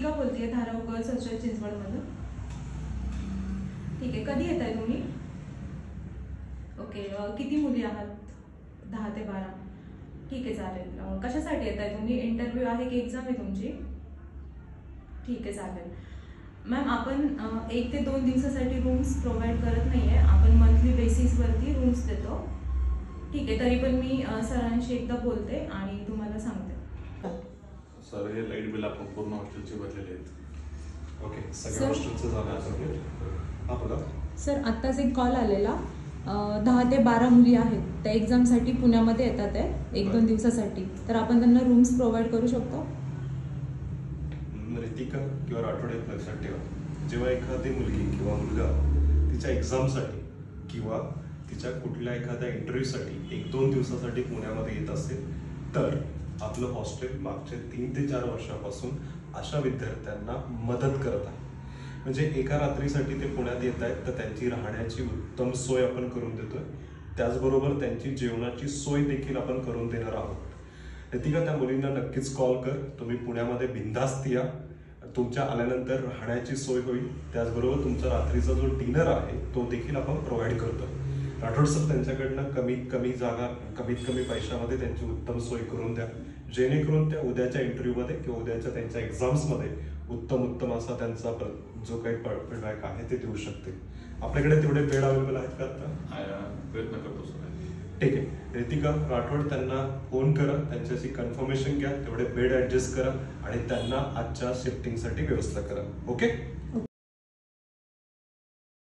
रितिका बोलतेय धाराव girls hostel चिंचवडमधून. ठीक आहे, कधी येत आहे तुम्ही? ओके, किती मुली आहात? 10 ते 12. ठीक आहे, चालेल. कशासाठी येत आहे तुम्ही? इंटरव्ह्यू आहे की एक्झाम आहे तुमची? ठीक आहे, चालेल. मॅम, आपण 1 ते 2 दिवसासाठी रूम्स प्रोव्हाइड करत नाही आहे. आपण मंथली बेसिसवरती रूम्स देतो. ठीक आहे, तरी पण मी सरांशी एकदा बोलते आणि तुम्हाला सांगते. सर, हे लाईट बिल आपण पूर्ण हॉस्टेलचे भरलेले आहेत. ओके, सगळ्या हॉस्टेलचं झालं असेल. हां, बोला. सर, आत्ताच एक कॉल आलेला. 10 ते 12 मुली आहेत, त्या एक्झामसाठी पुण्यामध्ये येतात आहे 1-2 दिवसासाठी. तर आपण त्यांना रूम्स प्रोव्हाइड करू शकतो? रितिका किंवा राठोड, एक लक्षात ठेवा, जेव्हा एखादी मुलगी किंवा मुलगा तिच्या एक्झामसाठी किंवा तिच्या कुठल्या एखाद्या इंटरव्ह्यूसाठी 1-2 दिवसासाठी पुण्यामध्ये येत असेल तर आपलं हॉस्टेल मागच्या 3 ते 4 वर्षापासून अशा विद्यार्थ्यांना मदत करत आहे. म्हणजे एका रात्रीसाठी ते पुण्यात येत आहेत तर त्यांची राहण्याची उत्तम सोय आपण करून देतोय. त्याचबरोबर त्यांची जेवणाची सोय देखील आपण करून देणार आहोत. रितिका, त्या मुलींना नक्कीच कॉल कर. तुम्ही पुण्यामध्ये बिनधास्त या. तुमच्या आल्यानंतर राहण्याची सोय होईल. त्याचबरोबर तुमचा रात्रीचा जो डिनर आहे तो देखील आपण प्रोव्हाइड करतोय. राठोड सर, त्यांच्याकडनं कमीत कमी जागा, कमीत कमी पैशामध्ये त्यांची उत्तम सोय करून द्या, जेणेकरून त्या उद्याच्या इंटरव्ह्यूमध्ये किंवा उद्याच्या त्यांच्या एक्झाम्समध्ये उत्तम असा त्यांचा जो काही फीडबॅक आहे ते देऊ शकते. आपल्याकडे तेवढे बेड अवेलेबल आहेत का आता? प्रयत्न करतो सर. ठीक आहे. रितिका, राठोड, त्यांना फोन करा, त्यांच्याशी कन्फर्मेशन घ्या, तेवढे बेड ऍडजस्ट करा आणि त्यांना आजच्या शिफ्टिंगसाठी व्यवस्था करा. ओके.